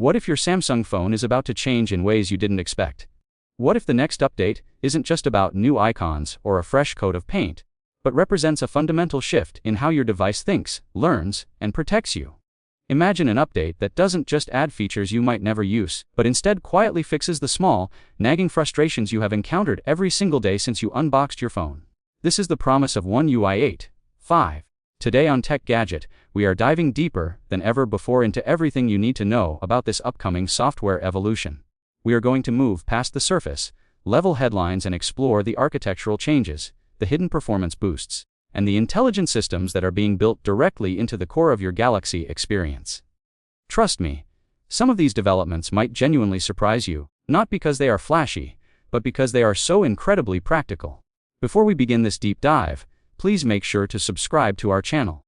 What if your Samsung phone is about to change in ways you didn't expect? What if the next update isn't just about new icons or a fresh coat of paint, but represents a fundamental shift in how your device thinks, learns, and protects you? Imagine an update that doesn't just add features you might never use, but instead quietly fixes the small, nagging frustrations you have encountered every single day since you unboxed your phone. This is the promise of One UI 8.5. Today on Tech Gadget, we are diving deeper than ever before into everything you need to know about this upcoming software evolution. We are going to move past the surface, level headlines, and explore the architectural changes, the hidden performance boosts, and the intelligent systems that are being built directly into the core of your Galaxy experience. Trust me, some of these developments might genuinely surprise you, not because they are flashy, but because they are so incredibly practical. Before we begin this deep dive, please make sure to subscribe to our channel.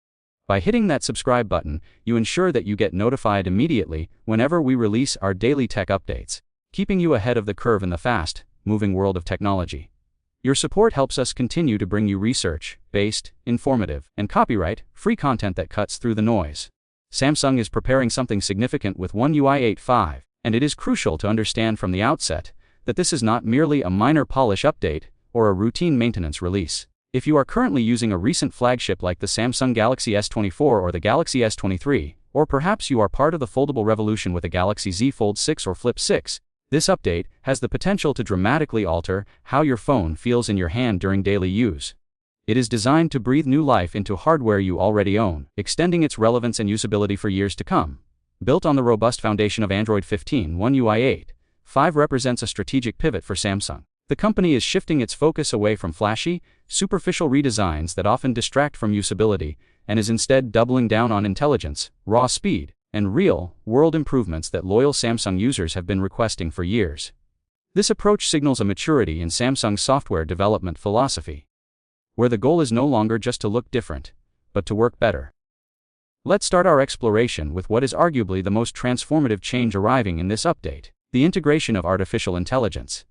By hitting that subscribe button, you ensure that you get notified immediately whenever we release our daily tech updates, keeping you ahead of the curve in the fast-moving world of technology. Your support helps us continue to bring you research-based, informative, and copyright-free content that cuts through the noise. Samsung is preparing something significant with One UI 8.5, and it is crucial to understand from the outset that this is not merely a minor polish update or a routine maintenance release. If you are currently using a recent flagship like the Samsung Galaxy S24 or the Galaxy S23, or perhaps you are part of the foldable revolution with a Galaxy Z Fold 6 or Flip 6, this update has the potential to dramatically alter how your phone feels in your hand during daily use. It is designed to breathe new life into hardware you already own, extending its relevance and usability for years to come. Built on the robust foundation of Android 15, One UI 8.5 represents a strategic pivot for Samsung. The company is shifting its focus away from flashy, superficial redesigns that often distract from usability, and is instead doubling down on intelligence, raw speed, and real-world improvements that loyal Samsung users have been requesting for years. This approach signals a maturity in Samsung's software development philosophy, where the goal is no longer just to look different, but to work better. Let's start our exploration with what is arguably the most transformative change arriving in this update: the integration of artificial intelligence.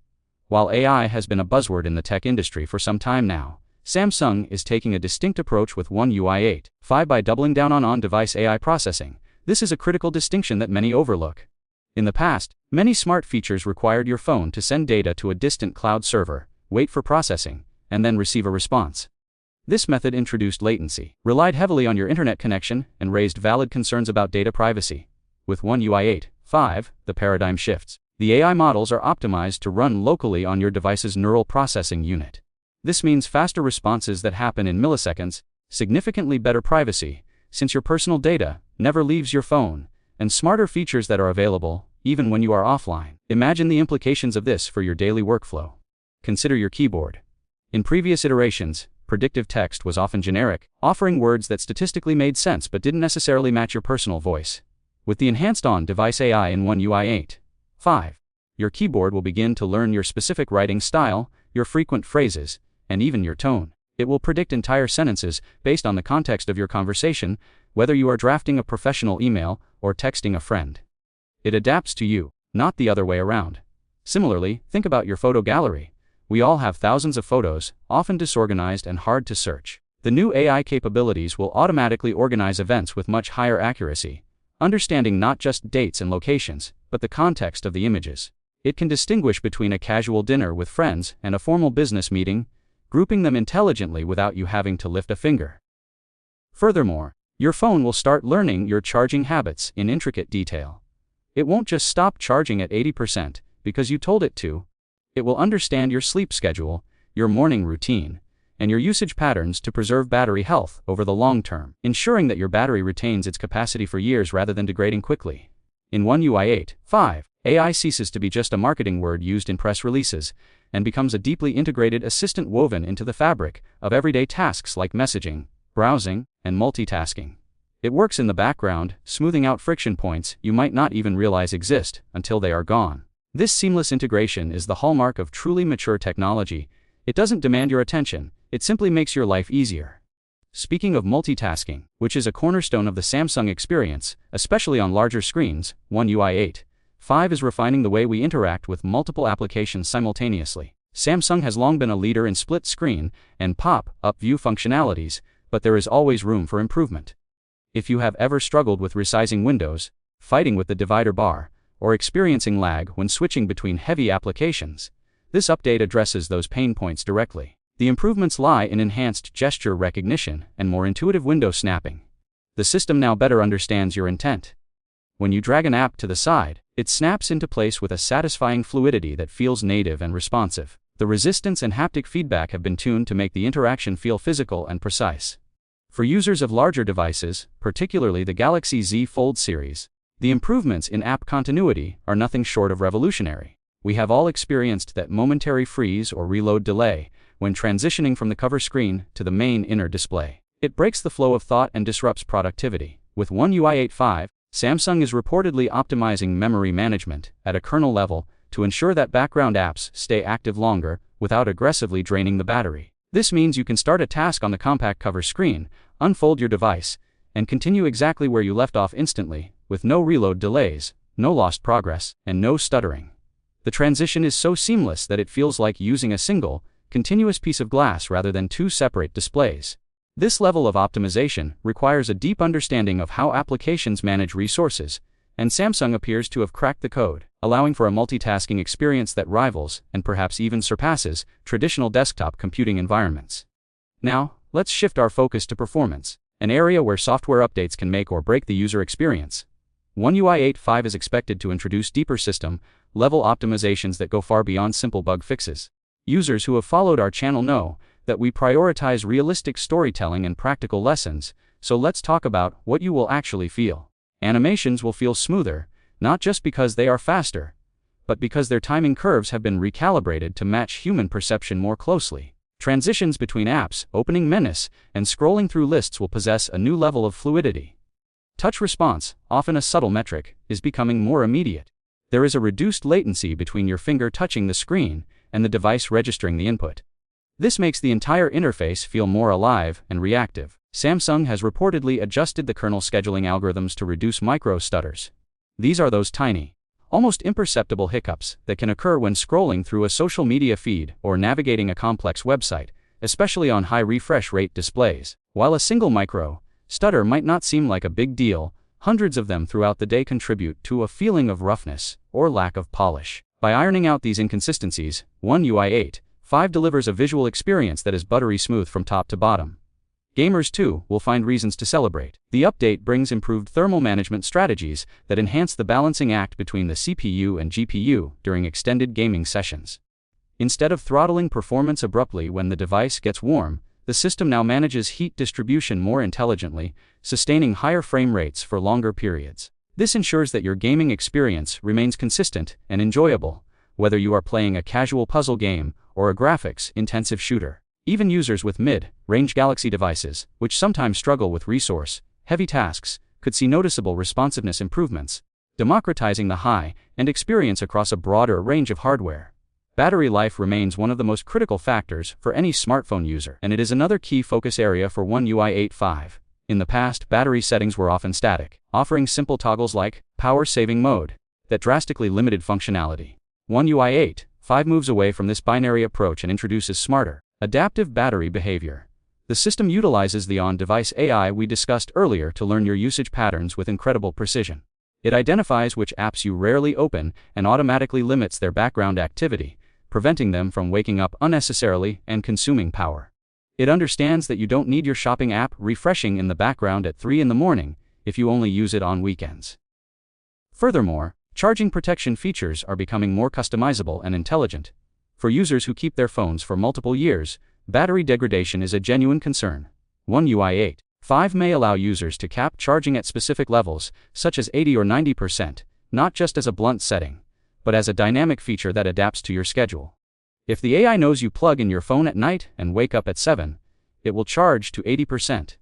While AI has been a buzzword in the tech industry for some time now, Samsung is taking a distinct approach with One UI 8.5 by doubling down on on-device AI processing. This is a critical distinction that many overlook. In the past, many smart features required your phone to send data to a distant cloud server, wait for processing, and then receive a response. This method introduced latency, relied heavily on your internet connection, and raised valid concerns about data privacy. With One UI 8.5, the paradigm shifts. The AI models are optimized to run locally on your device's neural processing unit. This means faster responses that happen in milliseconds, significantly better privacy, since your personal data never leaves your phone, and smarter features that are available even when you are offline. Imagine the implications of this for your daily workflow. Consider your keyboard. In previous iterations, predictive text was often generic, offering words that statistically made sense but didn't necessarily match your personal voice. With the enhanced on-device AI in One UI 8.5, your keyboard will begin to learn your specific writing style, your frequent phrases, and even your tone. It will predict entire sentences based on the context of your conversation, whether you are drafting a professional email or texting a friend. It adapts to you, not the other way around. Similarly, think about your photo gallery. We all have thousands of photos, often disorganized and hard to search. The new AI capabilities will automatically organize events with much higher accuracy, understanding not just dates and locations, but the context of the images. It can distinguish between a casual dinner with friends and a formal business meeting, grouping them intelligently without you having to lift a finger. Furthermore, your phone will start learning your charging habits in intricate detail. It won't just stop charging at 80% because you told it to. It will understand your sleep schedule, your morning routine, and your usage patterns to preserve battery health over the long term, ensuring that your battery retains its capacity for years rather than degrading quickly. In One UI 8.5, AI ceases to be just a marketing word used in press releases, and becomes a deeply integrated assistant woven into the fabric of everyday tasks like messaging, browsing, and multitasking. It works in the background, smoothing out friction points you might not even realize exist until they are gone. This seamless integration is the hallmark of truly mature technology. It doesn't demand your attention, it simply makes your life easier. Speaking of multitasking, which is a cornerstone of the Samsung experience, especially on larger screens, One UI 8.5 is refining the way we interact with multiple applications simultaneously. Samsung has long been a leader in split screen and pop-up view functionalities, but there is always room for improvement. If you have ever struggled with resizing windows, fighting with the divider bar, or experiencing lag when switching between heavy applications. This update addresses those pain points directly. The improvements lie in enhanced gesture recognition and more intuitive window snapping. The system now better understands your intent. When you drag an app to the side, it snaps into place with a satisfying fluidity that feels native and responsive. The resistance and haptic feedback have been tuned to make the interaction feel physical and precise. For users of larger devices, particularly the Galaxy Z Fold series, the improvements in app continuity are nothing short of revolutionary. We have all experienced that momentary freeze or reload delay when transitioning from the cover screen to the main inner display. It breaks the flow of thought and disrupts productivity. With One UI 8.5, Samsung is reportedly optimizing memory management at a kernel level to ensure that background apps stay active longer without aggressively draining the battery. This means you can start a task on the compact cover screen, unfold your device, and continue exactly where you left off instantly, with no reload delays, no lost progress, and no stuttering. The transition is so seamless that it feels like using a single, continuous piece of glass rather than two separate displays. This level of optimization requires a deep understanding of how applications manage resources, and Samsung appears to have cracked the code, allowing for a multitasking experience that rivals, and perhaps even surpasses, traditional desktop computing environments. Now, let's shift our focus to performance, an area where software updates can make or break the user experience. One UI 8.5 is expected to introduce deeper system-level optimizations that go far beyond simple bug fixes. Users who have followed our channel know that we prioritize realistic storytelling and practical lessons, so let's talk about what you will actually feel. Animations will feel smoother, not just because they are faster, but because their timing curves have been recalibrated to match human perception more closely. Transitions between apps, opening menus, and scrolling through lists will possess a new level of fluidity. Touch response, often a subtle metric, is becoming more immediate. There is a reduced latency between your finger touching the screen and the device registering the input. This makes the entire interface feel more alive and reactive. Samsung has reportedly adjusted the kernel scheduling algorithms to reduce micro-stutters. These are those tiny, almost imperceptible hiccups that can occur when scrolling through a social media feed or navigating a complex website, especially on high refresh rate displays. While a single micro-stutter might not seem like a big deal, hundreds of them throughout the day contribute to a feeling of roughness or lack of polish. By ironing out these inconsistencies, One UI 8.5 delivers a visual experience that is buttery smooth from top to bottom. Gamers, too, will find reasons to celebrate. The update brings improved thermal management strategies that enhance the balancing act between the CPU and GPU during extended gaming sessions. Instead of throttling performance abruptly when the device gets warm, the system now manages heat distribution more intelligently, sustaining higher frame rates for longer periods. This ensures that your gaming experience remains consistent and enjoyable, whether you are playing a casual puzzle game or a graphics-intensive shooter. Even users with mid-range Galaxy devices, which sometimes struggle with resource-heavy tasks, could see noticeable responsiveness improvements, democratizing the high-end experience across a broader range of hardware. Battery life remains one of the most critical factors for any smartphone user, and it is another key focus area for One UI 8.5. In the past, battery settings were often static, offering simple toggles like power saving mode that drastically limited functionality. One UI 8.5 moves away from this binary approach and introduces smarter, adaptive battery behavior. The system utilizes the on-device AI we discussed earlier to learn your usage patterns with incredible precision. It identifies which apps you rarely open and automatically limits their background activity, preventing them from waking up unnecessarily and consuming power. It understands that you don't need your shopping app refreshing in the background at 3 a.m. if you only use it on weekends. Furthermore, charging protection features are becoming more customizable and intelligent. For users who keep their phones for multiple years, battery degradation is a genuine concern. One UI 8.5 may allow users to cap charging at specific levels, such as 80 or 90%, not just as a blunt setting, but as a dynamic feature that adapts to your schedule. If the AI knows you plug in your phone at night and wake up at 7, it will charge to 80%,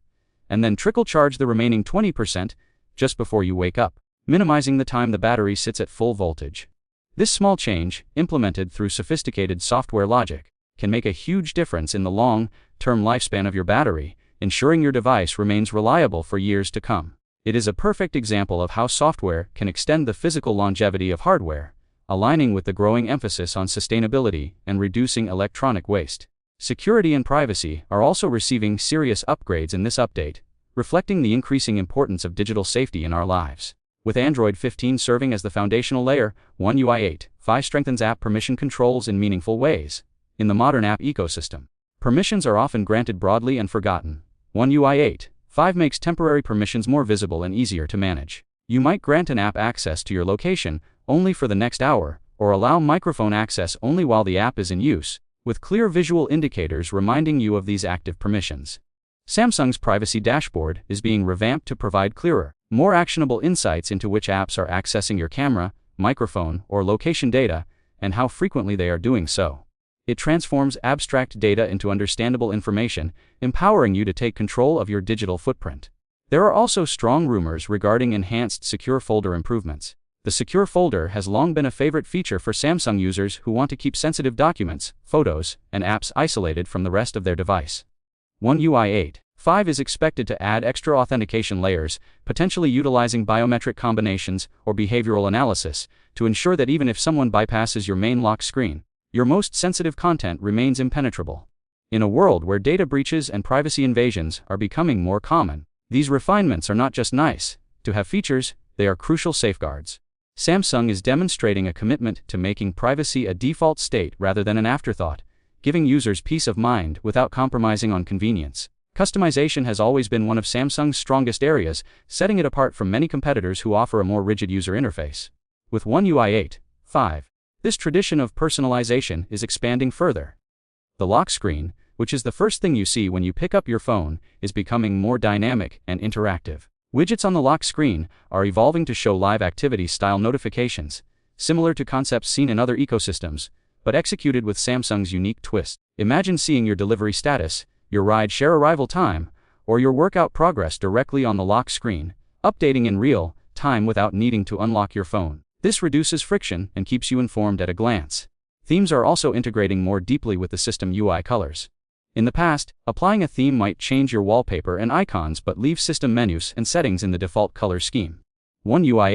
and then trickle charge the remaining 20% just before you wake up, minimizing the time the battery sits at full voltage. This small change, implemented through sophisticated software logic, can make a huge difference in the long-term lifespan of your battery, ensuring your device remains reliable for years to come. It is a perfect example of how software can extend the physical longevity of hardware, aligning with the growing emphasis on sustainability and reducing electronic waste. Security and privacy are also receiving serious upgrades in this update, reflecting the increasing importance of digital safety in our lives. With Android 15 serving as the foundational layer, One UI 8.5 strengthens app permission controls in meaningful ways. In the modern app ecosystem, permissions are often granted broadly and forgotten. One UI 8.5 makes temporary permissions more visible and easier to manage. You might grant an app access to your location only for the next hour, or allow microphone access only while the app is in use, with clear visual indicators reminding you of these active permissions. Samsung's privacy dashboard is being revamped to provide clearer, more actionable insights into which apps are accessing your camera, microphone, or location data, and how frequently they are doing so. It transforms abstract data into understandable information, empowering you to take control of your digital footprint. There are also strong rumors regarding enhanced secure folder improvements. The secure folder has long been a favorite feature for Samsung users who want to keep sensitive documents, photos, and apps isolated from the rest of their device. One UI 8.5 is expected to add extra authentication layers, potentially utilizing biometric combinations or behavioral analysis, to ensure that even if someone bypasses your main lock screen, your most sensitive content remains impenetrable. In a world where data breaches and privacy invasions are becoming more common, these refinements are not just nice to have features, they are crucial safeguards. Samsung is demonstrating a commitment to making privacy a default state rather than an afterthought, giving users peace of mind without compromising on convenience. Customization has always been one of Samsung's strongest areas, setting it apart from many competitors who offer a more rigid user interface. With One UI 8.5, this tradition of personalization is expanding further. The lock screen, which is the first thing you see when you pick up your phone, is becoming more dynamic and interactive. Widgets on the lock screen are evolving to show live activity-style notifications, similar to concepts seen in other ecosystems, but executed with Samsung's unique twist. Imagine seeing your delivery status, your ride-share arrival time, or your workout progress directly on the lock screen, updating in real time without needing to unlock your phone. This reduces friction and keeps you informed at a glance. Themes are also integrating more deeply with the system UI colors. In the past, applying a theme might change your wallpaper and icons but leave system menus and settings in the default color scheme. One UI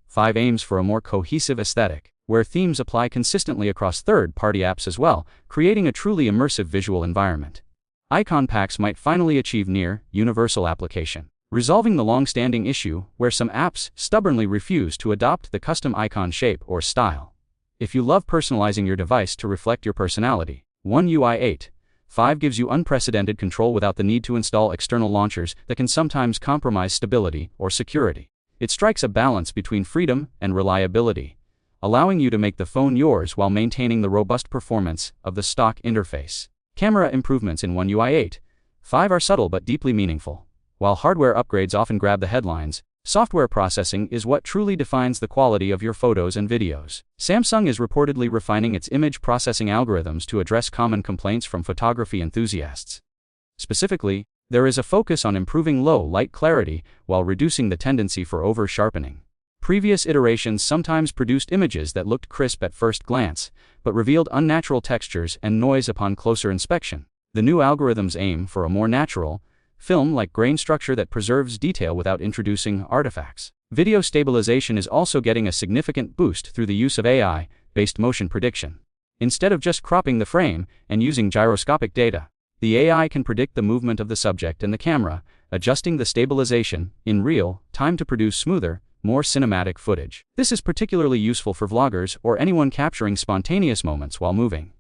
8.5 aims for a more cohesive aesthetic, where themes apply consistently across third-party apps as well, creating a truly immersive visual environment. Icon packs might finally achieve near universal application, resolving the long-standing issue where some apps stubbornly refuse to adopt the custom icon shape or style. If you love personalizing your device to reflect your personality, One UI 8.5 gives you unprecedented control without the need to install external launchers that can sometimes compromise stability or security. It strikes a balance between freedom and reliability, allowing you to make the phone yours while maintaining the robust performance of the stock interface. Camera improvements in One UI 8.5 are subtle but deeply meaningful. While hardware upgrades often grab the headlines, software processing is what truly defines the quality of your photos and videos. Samsung is reportedly refining its image processing algorithms to address common complaints from photography enthusiasts. Specifically, there is a focus on improving low light clarity while reducing the tendency for over-sharpening. Previous iterations sometimes produced images that looked crisp at first glance, but revealed unnatural textures and noise upon closer inspection. The new algorithms aim for a more natural, film-like grain structure that preserves detail without introducing artifacts. Video stabilization is also getting a significant boost through the use of AI-based motion prediction. Instead of just cropping the frame and using gyroscopic data, the AI can predict the movement of the subject and the camera, adjusting the stabilization in real time to produce smoother, more cinematic footage. This is particularly useful for vloggers or anyone capturing spontaneous moments while moving.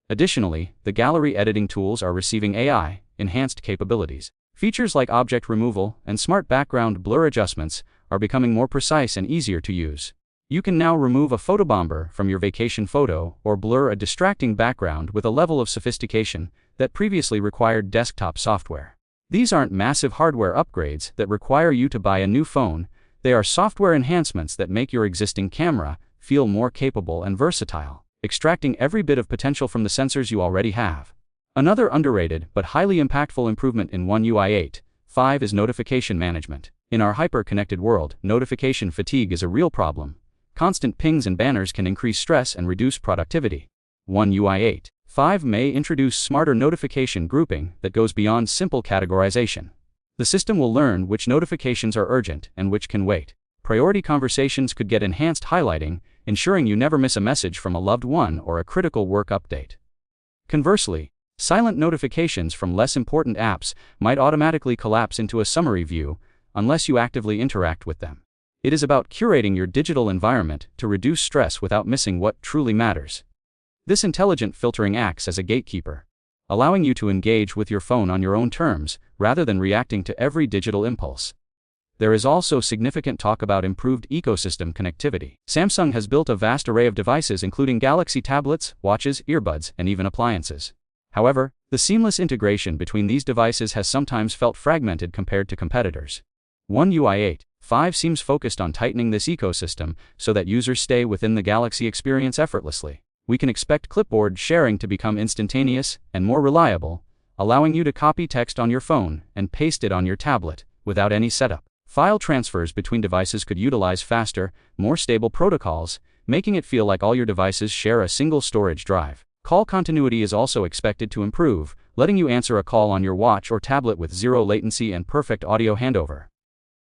Additionally, the gallery editing tools are receiving AI-enhanced capabilities. Features like object removal and smart background blur adjustments are becoming more precise and easier to use. You can now remove a photobomber from your vacation photo or blur a distracting background with a level of sophistication that previously required desktop software. These aren't massive hardware upgrades that require you to buy a new phone, they are software enhancements that make your existing camera feel more capable and versatile, extracting every bit of potential from the sensors you already have. Another underrated but highly impactful improvement in One UI 8.5 is notification management. In our hyper-connected world, notification fatigue is a real problem. Constant pings and banners can increase stress and reduce productivity. One UI 8.5 may introduce smarter notification grouping that goes beyond simple categorization. The system will learn which notifications are urgent and which can wait. Priority conversations could get enhanced highlighting, ensuring you never miss a message from a loved one or a critical work update. Conversely, silent notifications from less important apps might automatically collapse into a summary view unless you actively interact with them. It is about curating your digital environment to reduce stress without missing what truly matters. This intelligent filtering acts as a gatekeeper, allowing you to engage with your phone on your own terms, rather than reacting to every digital impulse. There is also significant talk about improved ecosystem connectivity. Samsung has built a vast array of devices including Galaxy tablets, watches, earbuds, and even appliances. However, the seamless integration between these devices has sometimes felt fragmented compared to competitors. One UI 8.5 seems focused on tightening this ecosystem so that users stay within the Galaxy experience effortlessly. We can expect clipboard sharing to become instantaneous and more reliable, allowing you to copy text on your phone and paste it on your tablet without any setup. File transfers between devices could utilize faster, more stable protocols, making it feel like all your devices share a single storage drive. Call continuity is also expected to improve, letting you answer a call on your watch or tablet with zero latency and perfect audio handover.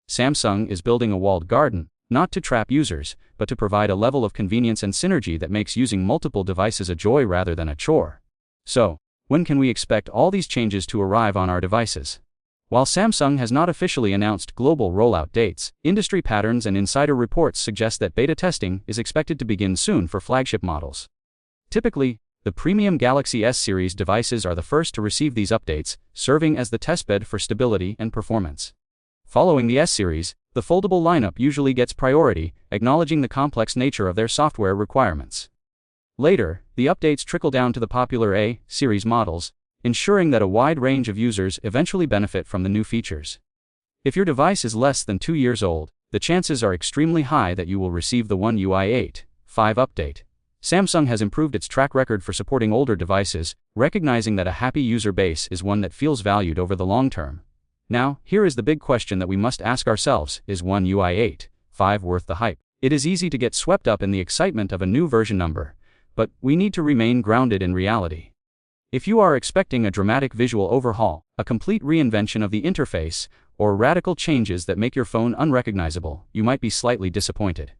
Samsung is building a walled garden, not to trap users, but to provide a level of convenience and synergy that makes using multiple devices a joy rather than a chore. So, when can we expect all these changes to arrive on our devices? While Samsung has not officially announced global rollout dates, industry patterns and insider reports suggest that beta testing is expected to begin soon for flagship models. Typically, the premium Galaxy S series devices are the first to receive these updates, serving as the testbed for stability and performance. Following the S series, the foldable lineup usually gets priority, acknowledging the complex nature of their software requirements. Later, the updates trickle down to the popular A series models, ensuring that a wide range of users eventually benefit from the new features. If your device is less than 2 years old, the chances are extremely high that you will receive the One UI 8.5 update. Samsung has improved its track record for supporting older devices, recognizing that a happy user base is one that feels valued over the long term. Now, here is the big question that we must ask ourselves: is One UI 8.5 worth the hype? It is easy to get swept up in the excitement of a new version number, but we need to remain grounded in reality. If you are expecting a dramatic visual overhaul, a complete reinvention of the interface, or radical changes that make your phone unrecognizable, you might be slightly disappointed.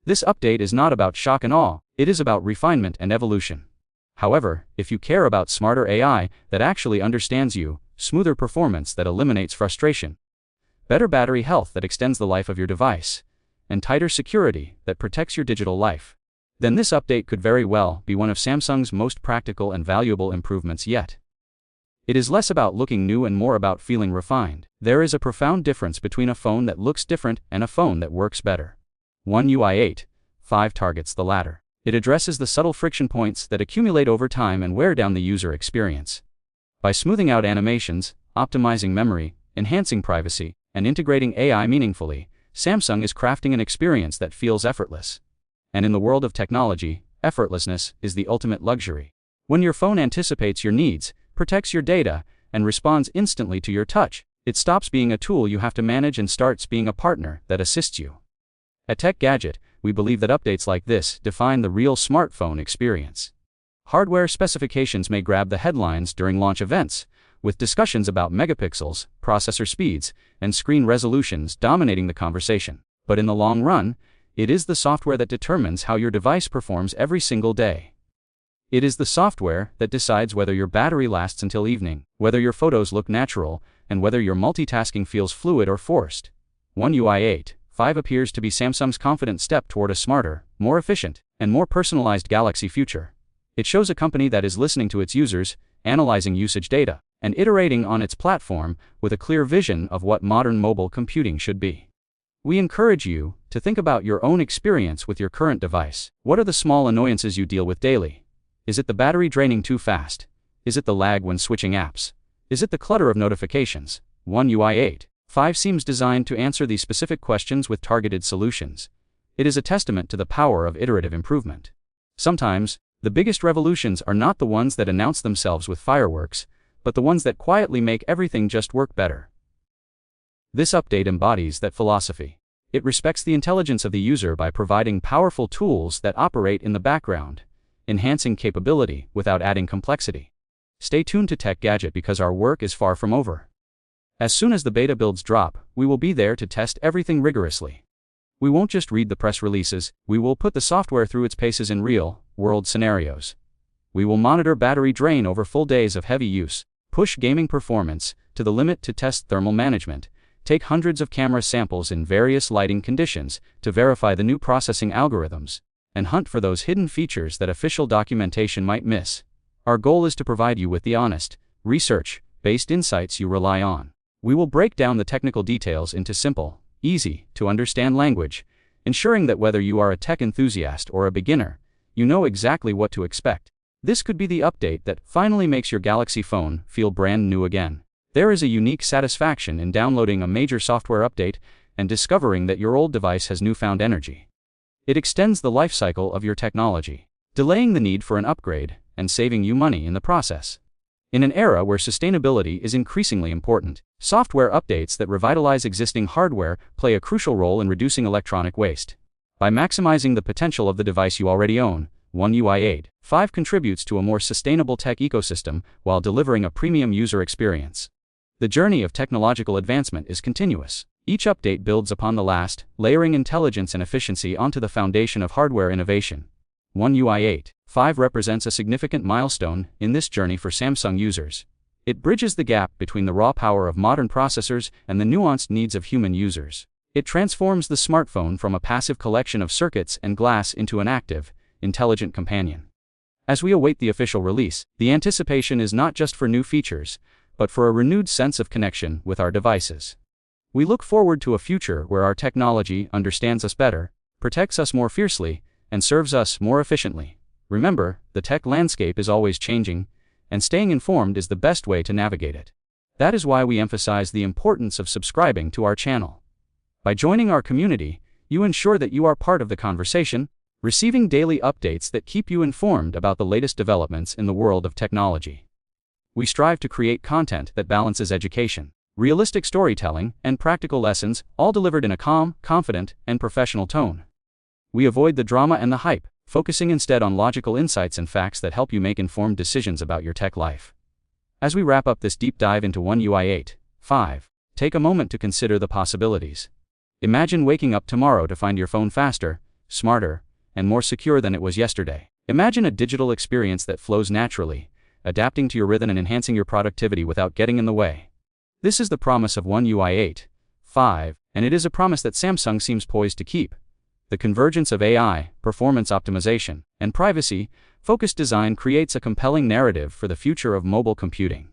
This update is not about shock and awe, it is about refinement and evolution. However, if you care about smarter AI that actually understands you, smoother performance that eliminates frustration, better battery health that extends the life of your device, and tighter security that protects your digital life, then this update could very well be one of Samsung's most practical and valuable improvements yet. It is less about looking new and more about feeling refined. There is a profound difference between a phone that looks different and a phone that works better. One UI 8.5 targets the latter. It addresses the subtle friction points that accumulate over time and wear down the user experience. By smoothing out animations, optimizing memory, enhancing privacy, and integrating AI meaningfully, Samsung is crafting an experience that feels effortless. And in the world of technology, effortlessness is the ultimate luxury. When your phone anticipates your needs, protects your data, and responds instantly to your touch, it stops being a tool you have to manage and starts being a partner that assists you. At Tech Gadget, we believe that updates like this define the real smartphone experience. Hardware specifications may grab the headlines during launch events, with discussions about megapixels, processor speeds, and screen resolutions dominating the conversation. But in the long run, it is the software that determines how your device performs every single day. It is the software that decides whether your battery lasts until evening, whether your photos look natural, and whether your multitasking feels fluid or forced. One UI 8.5 appears to be Samsung's confident step toward a smarter, more efficient, and more personalized Galaxy future. It shows a company that is listening to its users, analyzing usage data, and iterating on its platform with a clear vision of what modern mobile computing should be. We encourage you to think about your own experience with your current device. What are the small annoyances you deal with daily? Is it the battery draining too fast? Is it the lag when switching apps? Is it the clutter of notifications? One UI 8.5 seems designed to answer these specific questions with targeted solutions. It is a testament to the power of iterative improvement. Sometimes, the biggest revolutions are not the ones that announce themselves with fireworks, but the ones that quietly make everything just work better. This update embodies that philosophy. It respects the intelligence of the user by providing powerful tools that operate in the background, enhancing capability without adding complexity. Stay tuned to Tech Gadget because our work is far from over. As soon as the beta builds drop, we will be there to test everything rigorously. We won't just read the press releases, we will put the software through its paces in real-world scenarios. We will monitor battery drain over full days of heavy use, push gaming performance to the limit to test thermal management, take hundreds of camera samples in various lighting conditions to verify the new processing algorithms, and hunt for those hidden features that official documentation might miss. Our goal is to provide you with the honest, research-based insights you rely on. We will break down the technical details into simple, easy-to-understand language, ensuring that whether you are a tech enthusiast or a beginner, you know exactly what to expect. This could be the update that finally makes your Galaxy phone feel brand new again. There is a unique satisfaction in downloading a major software update and discovering that your old device has newfound energy. It extends the life cycle of your technology, delaying the need for an upgrade and saving you money in the process. In an era where sustainability is increasingly important, software updates that revitalize existing hardware play a crucial role in reducing electronic waste. By maximizing the potential of the device you already own, One UI 8.5 contributes to a more sustainable tech ecosystem while delivering a premium user experience. The journey of technological advancement is continuous. Each update builds upon the last, layering intelligence and efficiency onto the foundation of hardware innovation. One UI 8.5 represents a significant milestone in this journey for Samsung users. It bridges the gap between the raw power of modern processors and the nuanced needs of human users. It transforms the smartphone from a passive collection of circuits and glass into an active, intelligent companion. As we await the official release, the anticipation is not just for new features, but for a renewed sense of connection with our devices. We look forward to a future where our technology understands us better, protects us more fiercely, and serves us more efficiently. Remember, the tech landscape is always changing, and staying informed is the best way to navigate it. That is why we emphasize the importance of subscribing to our channel. By joining our community, you ensure that you are part of the conversation, receiving daily updates that keep you informed about the latest developments in the world of technology. We strive to create content that balances education, realistic storytelling, and practical lessons, all delivered in a calm, confident, and professional tone. We avoid the drama and the hype, focusing instead on logical insights and facts that help you make informed decisions about your tech life. As we wrap up this deep dive into One UI 8.5, take a moment to consider the possibilities. Imagine waking up tomorrow to find your phone faster, smarter, and more secure than it was yesterday. Imagine a digital experience that flows naturally, adapting to your rhythm and enhancing your productivity without getting in the way. This is the promise of One UI 8.5, and it is a promise that Samsung seems poised to keep. The convergence of AI, performance optimization, and privacy-focused design creates a compelling narrative for the future of mobile computing.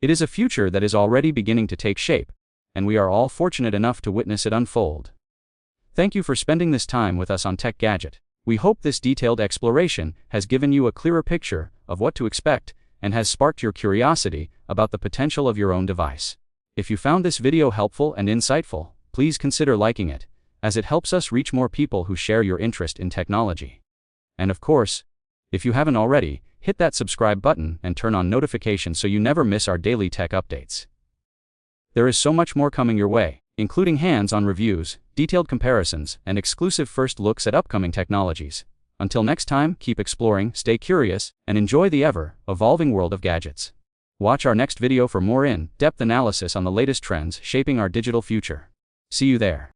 It is a future that is already beginning to take shape, and we are all fortunate enough to witness it unfold. Thank you for spending this time with us on Tech Gadget. We hope this detailed exploration has given you a clearer picture of what to expect and has sparked your curiosity about the potential of your own device. If you found this video helpful and insightful, please consider liking it, as it helps us reach more people who share your interest in technology. And of course, if you haven't already, hit that subscribe button and turn on notifications so you never miss our daily tech updates. There is so much more coming your way, including hands-on reviews, detailed comparisons, and exclusive first looks at upcoming technologies. Until next time, keep exploring, stay curious, and enjoy the ever-evolving world of gadgets. Watch our next video for more in-depth analysis on the latest trends shaping our digital future. See you there.